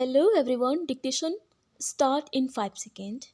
Hello everyone, dictation start in 5 seconds.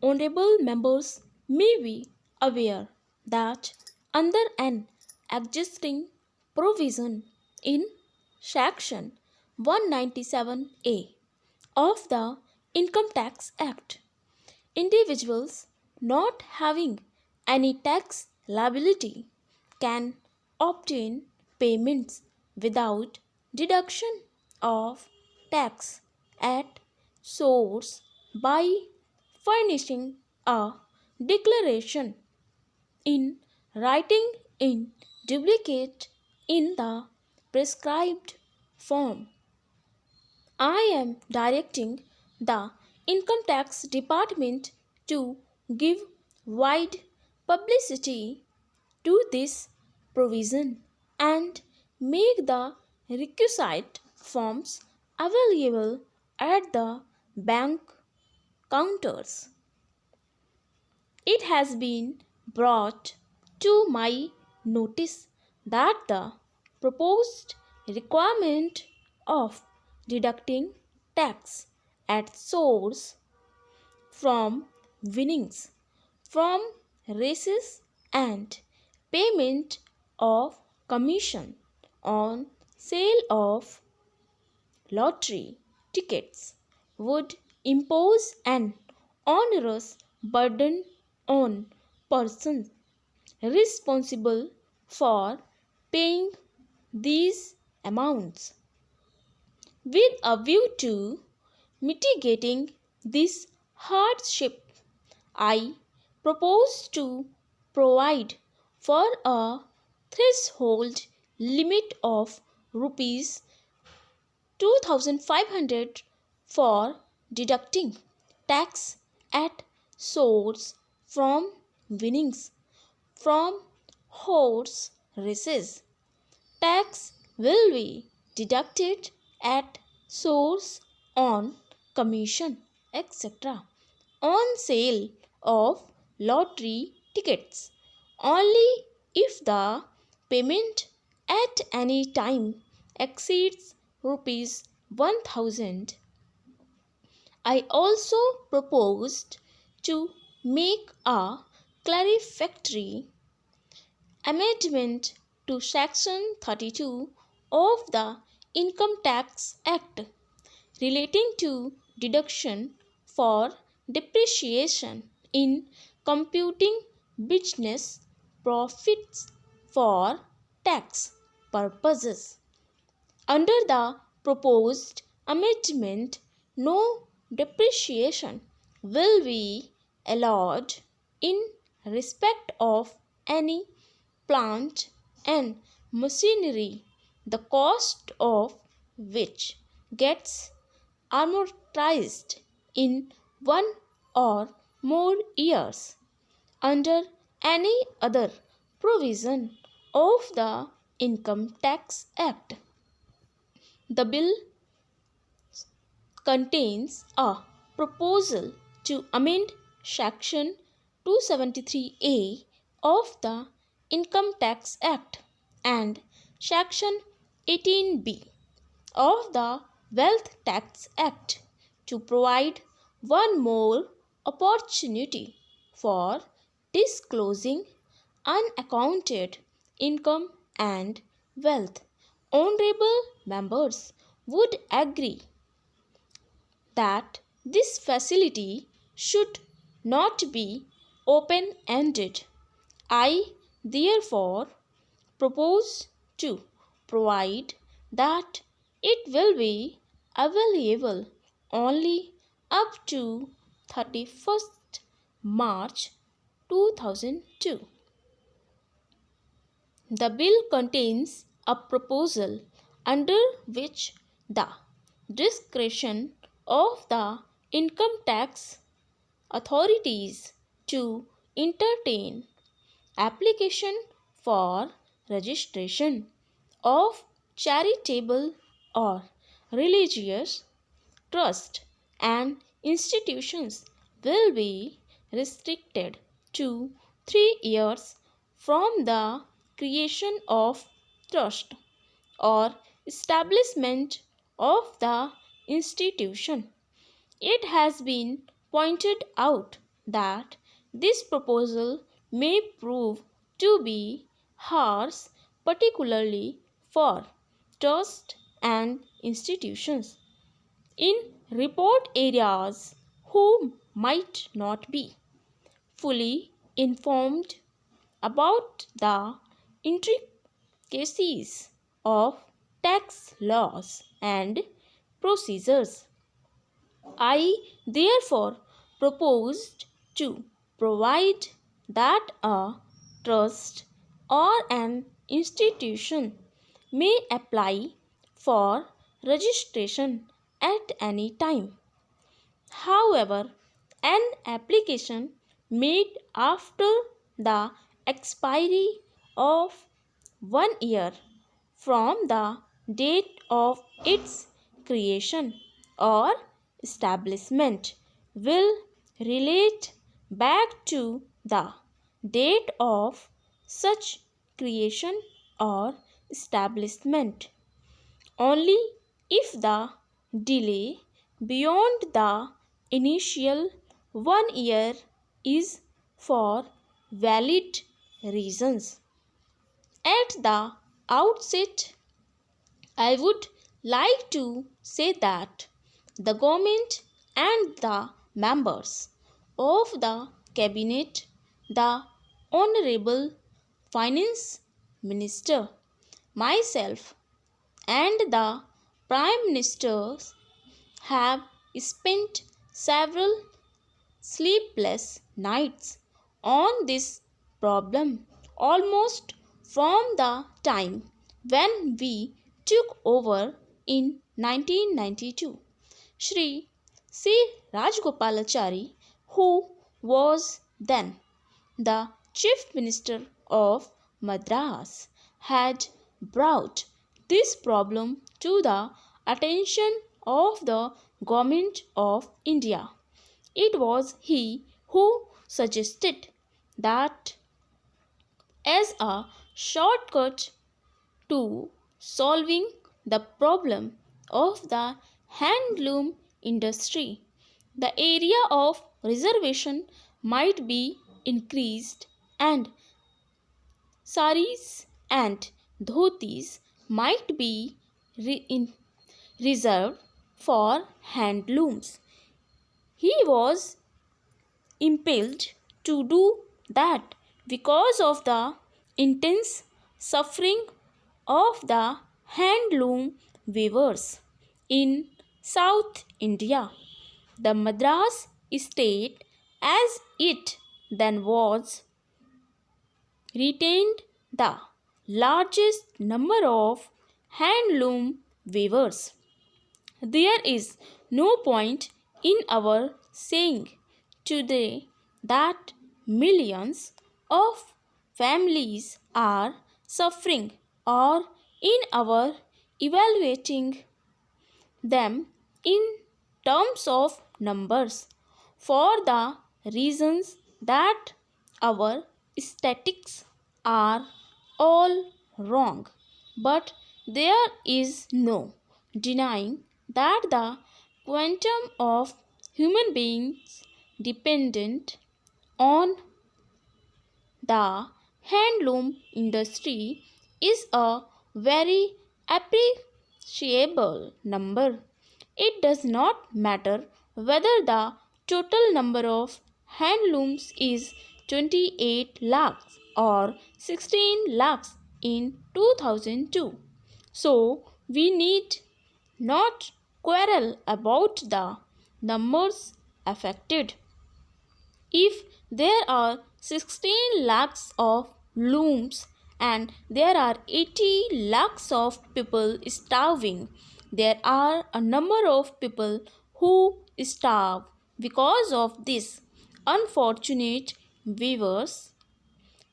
Honorable members may be aware that under an existing provision in section 197A of the Income Tax Act, individuals not having any tax liability can obtain payments without deduction of tax at source by furnishing a declaration in writing in duplicate in the prescribed form. I am directing the Income Tax Department to give wide publicity to this provision and make the requisite forms available at the bank counters. It has been brought to my notice that the proposed requirement of deducting tax at source from winnings from races and payment of commission on sale of lottery tickets would impose an onerous burden on persons responsible for paying these amounts. With a view to mitigating this hardship, I propose to provide for a threshold limit of rupees 2500 for deducting tax at source from winnings from horse races. Tax will be deducted at source on commission, etc. on sale of lottery tickets only if the payment at any time exceeds rupees 1000. I also proposed to make a clarifactory amendment to section 32 of the Income Tax Act relating to deduction for depreciation in computing business profits for tax purposes. Under the proposed amendment, no depreciation will be allowed in respect of any plant and machinery, the cost of which gets amortized in one or more years under any other provision of the Income Tax Act. The bill contains a proposal to amend section 273A of the Income Tax Act and section 18B of the Wealth Tax Act to provide one more opportunity for disclosing unaccounted income and wealth. Honorable members would agree that this facility should not be open ended. I therefore propose to provide that it will be available only up to 31st March 2002. The bill contains a proposal under which the discretion of the income tax authorities to entertain application for registration of charitable or religious trust and institutions will be restricted to 3 years from the creation of trust or establishment of the institution. It has been pointed out that this proposal may prove to be harsh, particularly for trust and institutions in remote areas who might not be fully informed about the intricacies of tax laws and procedures. I therefore proposed to provide that a trust or an institution may apply for registration at any time. However, an application made after the expiry of 1 year from the date of its creation or establishment will relate back to the date of such creation or establishment only if the delay beyond the initial 1 year is for valid reasons. At the outset, I would like to say that the government and the members of the cabinet, the Honorable Finance Minister, myself, and the Prime Ministers have spent several sleepless nights on this problem almost from the time when we took over in 1992. Shri C. Rajgopalachari, who was then the Chief Minister of Madras, had brought this problem to the attention of the Government of India. It was he who suggested that as a shortcut to solving the problem of the handloom industry, the area of reservation might be increased and saris and dhotis might be reserved for handlooms. He was impelled to do that because of the intense suffering of the handloom weavers in South India. The Madras state, as it then was, retained the largest number of handloom weavers. There is no point in our saying today that millions of families are suffering or in our evaluating them in terms of numbers for the reasons that our statistics are all wrong. But there is no denying that the quantum of human beings dependent on the handloom industry is a very appreciable number. It does not matter whether the total number of handlooms is 28 lakhs or 16 lakhs in 2002. So, we need not quarrel about the numbers affected. If there are 16 lakhs of looms and there are 80 lakhs of people starving, there are a number of people who starve because of this unfortunate weavers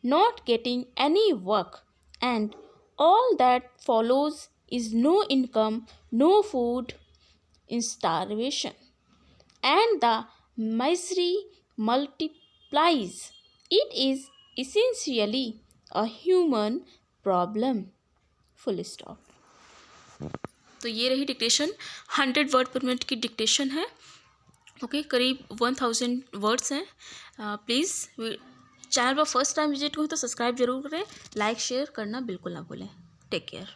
not getting any work, and all that follows is no income, no food, in starvation, and the misery multiplies. It is essentially a human problem. Full stop. तो ये रही dictation. 100 word पर minute की dictation है. Okay, करीब 1000 words हैं. Please channel पर first time visit करूँ तो सब्सक्राइब जरूर करें. लाइक शेयर करना बिल्कुल ना भूलें. Take care.